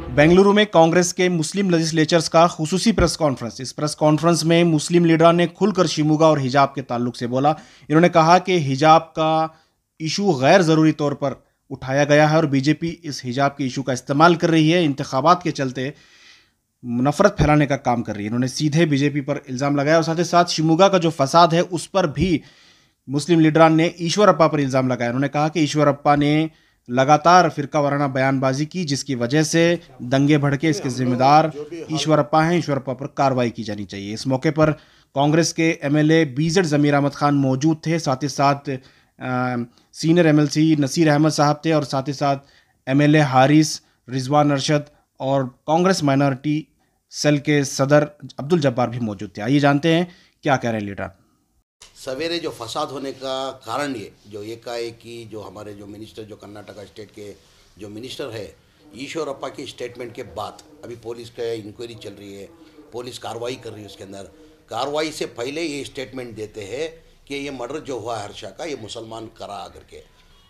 बेंगलुरु में कांग्रेस के मुस्लिम लेजिस्लेचर्स का खुसूसी प्रेस कॉन्फ्रेंस। इस प्रेस कॉन्फ्रेंस में मुस्लिम लीडर ने खुलकर शिमोगा और हिजाब के ताल्लुक से बोला। इन्होंने कहा कि हिजाब का इशू गैर जरूरी तौर पर उठाया गया है और बीजेपी इस हिजाब के इशू का इस्तेमाल कर रही है, इंतखाबात के चलते नफरत फैलाने का काम कर रही है। इन्होंने सीधे बीजेपी पर इल्जाम लगाया और साथ ही साथ शिमोगा का जो फसाद है उस पर भी मुस्लिम लीडरान ने ईश्वरप्पा पर इल्जाम लगाया। उन्होंने कहा कि ईश्वरप्पा ने लगातार फिरका वाराना बयानबाजी की, जिसकी वजह से दंगे भड़के। इसके जिम्मेदार ईश्वरप्पा हैं, ईश्वरप्पा पर कार्रवाई की जानी चाहिए। इस मौके पर कांग्रेस के एमएलए बीजेड जमीर अहमद खान मौजूद थे, साथ ही साथ सीनियर एमएलसी नसीर अहमद साहब थे और साथ ही साथ एमएलए हारिस, रिजवान अरशद और कांग्रेस माइनॉरिटी सेल के सदर अब्दुल जब्बार भी मौजूद थे। आइए जानते हैं क्या कह रहे हैं लीडर। सवेरे जो फसाद होने का कारण ये जो एकाएकी जो हमारे जो मिनिस्टर जो कर्नाटका स्टेट के जो मिनिस्टर है ईश्वरप्पा के स्टेटमेंट के बाद अभी पुलिस का इंक्वायरी चल रही है, पुलिस कार्रवाई कर रही है। उसके अंदर कार्रवाई से पहले ये स्टेटमेंट देते हैं कि ये मर्डर जो हुआ हर्षा का ये मुसलमान करा करके,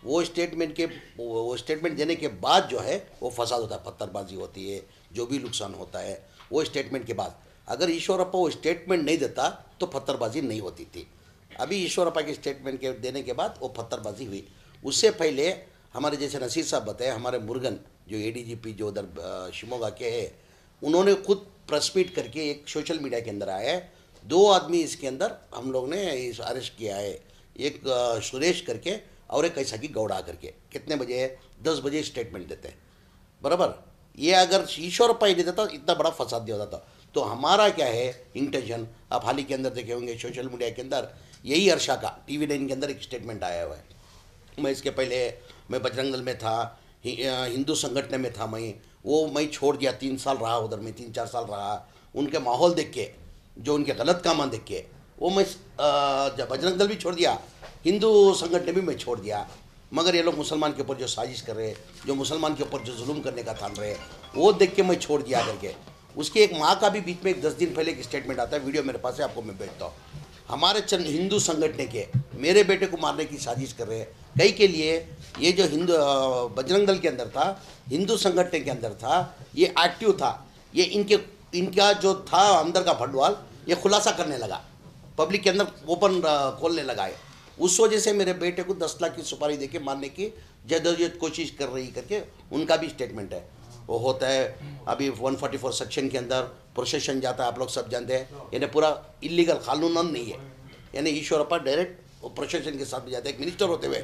वो स्टेटमेंट देने के बाद जो है वो फसाद होता है, पत्थरबाजी होती है, जो भी नुकसान होता है वो स्टेटमेंट के बाद। अगर ईश्वरप्पा वो स्टेटमेंट नहीं देता तो पत्थरबाजी नहीं होती थी। अभी ईश्वरप्पा के स्टेटमेंट के देने के बाद वो पत्थरबाजी हुई। उससे पहले हमारे जैसे नसीर साहब बताए, हमारे मुरुगन जो एडीजीपी जो उधर शिमोगा के हैं, उन्होंने खुद प्रेस मीट करके एक सोशल मीडिया के अंदर आया है। 2 आदमी इसके अंदर हम लोग ने अरेस्ट किया है, एक सुरेश करके और एक कैसा की गौड़ा करके। कितने बजे है? 10 बजे स्टेटमेंट देते हैं, बराबर। ये अगर ईश्वरप्पा ही नहीं देता इतना बड़ा फसाद नहीं होता था। तो हमारा क्या है इंटेंशन, आप हाल ही के अंदर देखे होंगे सोशल मीडिया के अंदर यही हर्षा का TV9 के अंदर एक स्टेटमेंट आया हुआ है। मैं इसके पहले मैं बजरंग दल में था, हिंदू संगठन में था, मैं छोड़ दिया, 3 साल रहा उधर में, 3-4 साल रहा। उनके माहौल देख के, जो उनके गलत काम देख के वो मैं जब बजरंग दल भी छोड़ दिया, हिंदू संगठन भी मैं छोड़ दिया। मगर ये लोग मुसलमान के ऊपर जो साजिश कर रहे हैं, जो मुसलमान के ऊपर जो जुल्म करने का ठान रहे हैं, वो देख के मैं छोड़ दिया करके। उसकी एक माँ का भी बीच में एक 10 दिन पहले एक स्टेटमेंट आता है, वीडियो मेरे पास है, आपको मैं भेजता हूँ। हमारे चंद हिंदू संगठन के मेरे बेटे को मारने की साजिश कर रहे हैं कई के लिए। ये जो हिंदू बजरंग दल के अंदर था, हिंदू संगठन के अंदर था, ये एक्टिव था, ये इनका जो था अंदर का भंडवाल ये खुलासा करने लगा, पब्लिक के अंदर ओपन खोलने लगा है। उस वजह से मेरे बेटे को 10 लाख की सुपारी देके मारने की जद्दोजहद कोशिश कर रही करके उनका भी स्टेटमेंट है। वो होता है अभी 144 सेक्शन के अंदर प्रोसेशन जाता है, आप लोग सब जानते हैं, यानी पूरा इलीगल कानून नहीं है। यानी ईश्वरप्पा डायरेक्ट प्रोसेशन के साथ भी जाता है, एक मिनिस्टर होते हुए।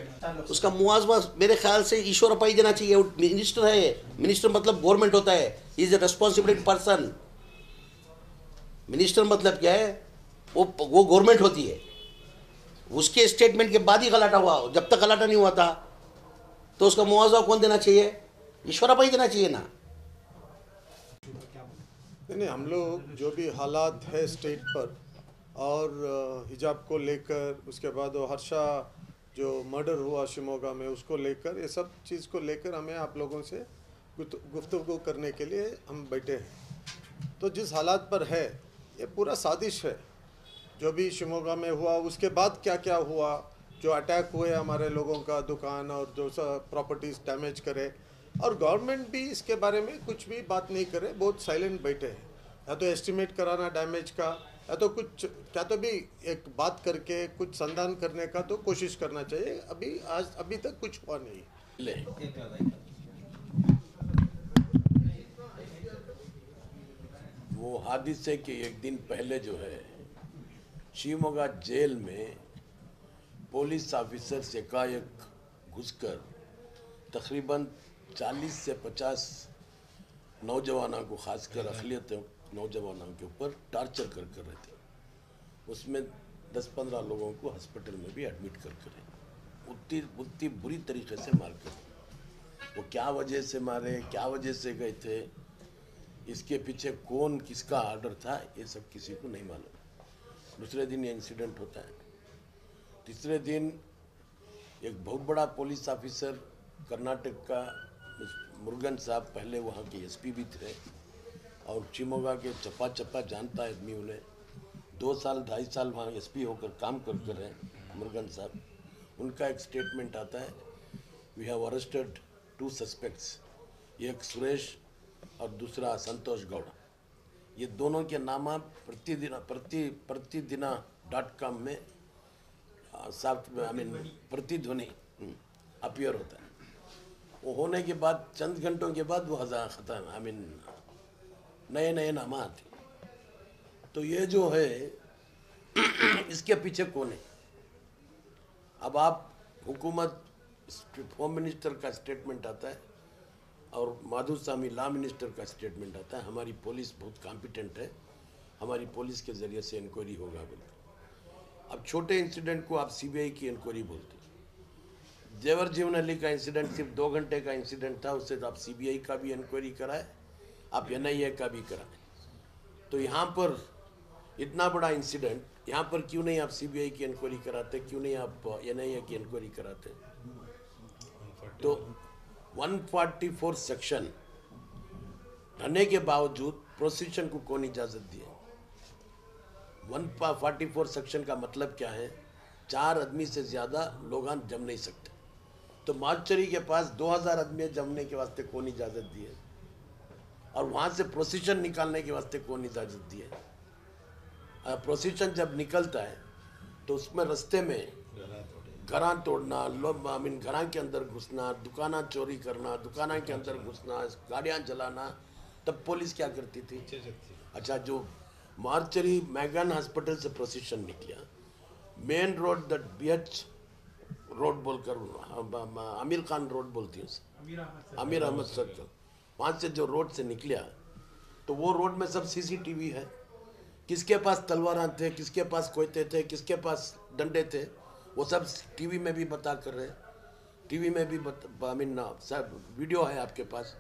उसका मुआवजा मेरे ख्याल से ईश्वरप्पा ही देना चाहिए। वो मिनिस्टर है, मिनिस्टर मतलब गवर्नमेंट होता है, is a responsibility person. Minister मतलब क्या है, वो गवर्नमेंट होती है। उसके स्टेटमेंट के बाद ही गलाटा हुआ, जब तक गलाटा नहीं हुआ था तो उसका मुआवजा कौन देना चाहिए? ईश्वरप्पा ही देना चाहिए ना। नहीं, हम लोग जो भी हालात है स्टेट पर और हिजाब को लेकर, उसके बाद वो हर्षा जो मर्डर हुआ शिमोगा में उसको लेकर, ये सब चीज़ को लेकर हमें आप लोगों से गुफ्तगू करने के लिए हम बैठे हैं। तो जिस हालात पर है ये पूरा साजिश है। जो भी शिमोगा में हुआ, उसके बाद क्या क्या हुआ, जो अटैक हुए हमारे लोगों का दुकान और जो सब प्रॉपर्टीज़ डैमेज करे, और गवर्नमेंट भी इसके बारे में कुछ भी बात नहीं करे, बहुत साइलेंट बैठे हैं। या तो एस्टिमेट कराना डैमेज का, या तो कुछ क्या तो भी एक बात करके कुछ संधान करने का तो कोशिश करना चाहिए। अभी तक कुछ हुआ नहीं। वो हादिसे के एक दिन पहले जो है शिवमोगा जेल में पुलिस ऑफिसर एकाएक घुसकर तकरीबन 40 से 50 नौजवानों को, खासकर अक़लियत नौजवानों के ऊपर टॉर्चर कर रहे थे। उसमें 10-15 लोगों को हॉस्पिटल में भी एडमिट कर उतनी बुरी तरीके से मार कर। वो क्या वजह से मारे, क्या वजह से गए थे, इसके पीछे कौन किसका ऑर्डर था, ये सब किसी को नहीं मालूम। दूसरे दिन ये इंसिडेंट होता है। तीसरे दिन एक बहुत बड़ा पुलिस ऑफिसर कर्नाटक का मुरुगन साहब, पहले वहाँ के एसपी भी थे और शिमोगा के चप्पा जानता है आदमी उन्हें। 2 साल 2.5 साल वहाँ एसपी होकर काम कर रहे हैं मुरुगन साहब। उनका एक स्टेटमेंट आता है, वी हैव अरेस्टेड 2 सस्पेक्ट्स, एक सुरेश और दूसरा संतोष गौड़ा, ये दोनों के नाम प्रतिदिना.com में प्रतिध्वनि अपीयर होता है। वो होने के बाद चंद घंटों के बाद वो खत्म नए नाम आते। तो ये जो है इसके पीछे कौन है? अब आप हुकूमत, होम मिनिस्टर का स्टेटमेंट आता है और माधुस्वामी लॉ मिनिस्टर का स्टेटमेंट आता है, हमारी पुलिस बहुत कॉम्पिटेंट है, हमारी पुलिस के ज़रिए से इंक्वायरी होगा बोलते। अब छोटे इंसिडेंट को आप सीबीआई की इंक्वायरी बोलते। जेवर जीवन अली का इंसिडेंट सिर्फ 2 घंटे का इंसिडेंट था, उससे तो आप सीबीआई का भी इंक्वायरी कराए, आप एनआईए का भी कराए। तो यहाँ पर इतना बड़ा इंसिडेंट, यहाँ पर क्यों नहीं आप सीबीआई की इंक्वायरी कराते, क्यों नहीं आप एनआईए की इंक्वायरी कराते? तो 144 सेक्शन रहने के बावजूद प्रोसिक्यूशन को कौन इजाज़त दिए? 144 सेक्शन का मतलब क्या है? 4 आदमी से ज़्यादा लोग जम नहीं सकते। तो मार्चरी के पास 2000 आदमी जमने के वास्ते कौन इजाज़त दिए? और वहाँ से प्रोसिक्यूशन निकालने के वास्ते कौन इजाज़त दिए? प्रोसिक्यूशन जब निकलता है तो उसमें रास्ते में घरा तोड़ना, घरा के अंदर घुसना, दुकाना चोरी करना, दुकाना के अंदर घुसना, गाड़ियाँ जलाना, तब पुलिस क्या करती थी? अच्छा, जो मार्चरी मैगन हॉस्पिटल से प्रोसिक्यूशन निकला, main road that BH road बोलकर आमिर खान रोड बोलती है उसे, आमिर अहमद सर्कल, वहाँ से जो रोड से निकला तो वो रोड में सब CCTV है। किसके पास तलवार थे, किसके पास कोयते थे, किसके पास डंडे थे, वो सब टीवी में भी बता कर रहे, टीवी में भी सब वीडियो है आपके पास,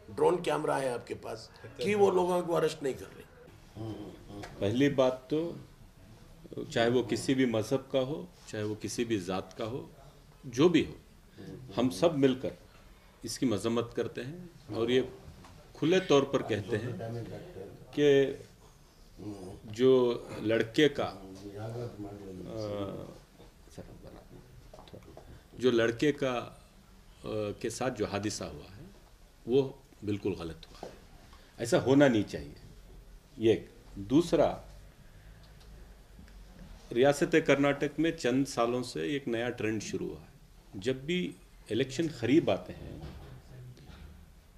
ड्रोन कैमरा है आपके पास, कि वो लोगों को अरेस्ट नहीं कर रहे। पहली बात तो चाहे वो किसी भी मज़हब का हो, चाहे वो किसी भी ज़ात का हो, जो भी हो, हम सब मिलकर इसकी मजम्मत करते हैं और ये खुले तौर पर कहते हैं कि जो लड़के का के साथ जो हादिसा हुआ है वो बिल्कुल गलत हुआ है, ऐसा होना नहीं चाहिए। ये दूसरा, रियासत कर्नाटक में चंद सालों से एक नया ट्रेंड शुरू हुआ है। जब भी इलेक्शन करीब आते हैं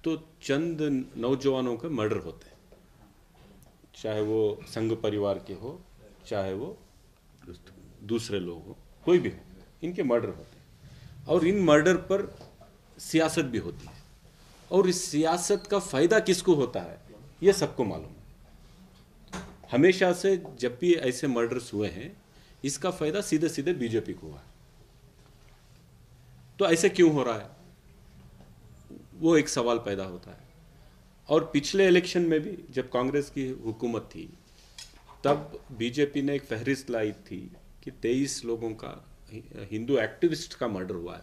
तो चंद नौजवानों के मर्डर होते हैं, चाहे वो संघ परिवार के हो, चाहे वो दूसरे लोग हो, कोई भी हो, इनके मर्डर होते हैं और इन मर्डर पर सियासत भी होती है। और इस सियासत का फ़ायदा किसको होता है ये सबको मालूम है। हमेशा से जब भी ऐसे मर्डर्स हुए हैं इसका फ़ायदा सीधे सीधे बीजेपी को हुआ है। तो ऐसे क्यों हो रहा है, वो एक सवाल पैदा होता है। और पिछले इलेक्शन में भी जब कांग्रेस की हुकूमत थी तब बीजेपी ने एक फहरिस्त लाई थी कि 23 लोगों का हिंदू एक्टिविस्ट का मर्डर हुआ है।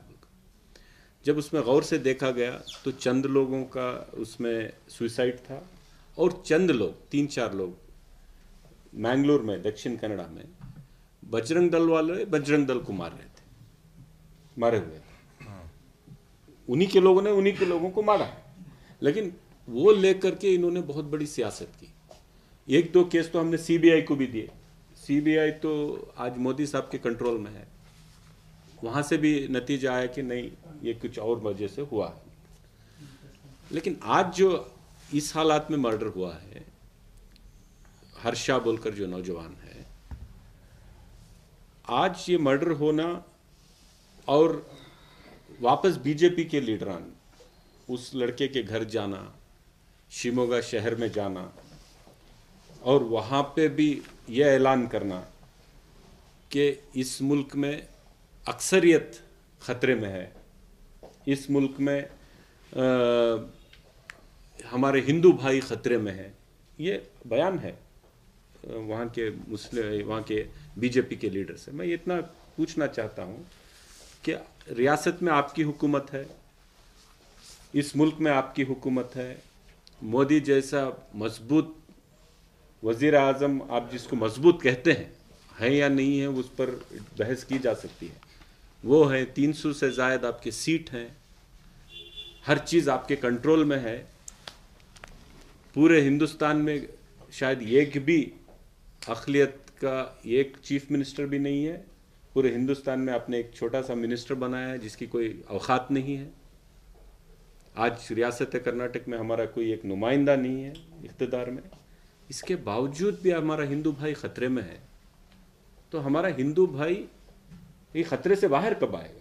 जब उसमें गौर से देखा गया तो चंद लोगों का उसमें सुसाइड था और चंद लोग, 3-4 लोग मैंगलोर में, दक्षिण कन्नड़ा में बजरंग दल वाले बजरंग दल को मारे हुए थे। उन्हीं के लोगों ने उन्हीं के लोगों को मारा, लेकिन वो लेकर के इन्होंने बहुत बड़ी सियासत की। 1-2 केस तो हमने सीबीआई को भी दिए। सीबीआई तो आज मोदी साहब के कंट्रोल में है, वहाँ से भी नतीजा आया कि नहीं, ये कुछ और वजह से हुआ है। लेकिन आज जो इस हालात में मर्डर हुआ है, हर्षा बोलकर जो नौजवान है, आज ये मर्डर होना और वापस बीजेपी के लीडरान उस लड़के के घर जाना, शिमोगा शहर में जाना और वहाँ पे भी यह ऐलान करना कि इस मुल्क में अक्सरियत ख़तरे में है, इस मुल्क में हमारे हिंदू भाई ख़तरे में है, ये बयान है वहाँ के बीजेपी के लीडर से। मैं इतना पूछना चाहता हूँ कि रियासत में आपकी हुकूमत है, इस मुल्क में आपकी हुकूमत है, मोदी जैसा मजबूत वज़ीर आज़म, आप जिसको मजबूत कहते हैं, है या नहीं है उस पर बहस की जा सकती है, वो है, 300 से ज़ायद आपके सीट हैं, हर चीज़ आपके कंट्रोल में है, पूरे हिंदुस्तान में शायद एक भी अक़लियत का एक चीफ मिनिस्टर भी नहीं है। पूरे हिंदुस्तान में आपने एक छोटा सा मिनिस्टर बनाया है जिसकी कोई औकात नहीं है। आज रियासत कर्नाटक में हमारा कोई एक नुमाइंदा नहीं है इक़्तिदार में। इसके बावजूद भी हमारा हिंदू भाई ख़तरे में है। तो हमारा हिंदू भाई ये ख़तरे से बाहर कब आएगा?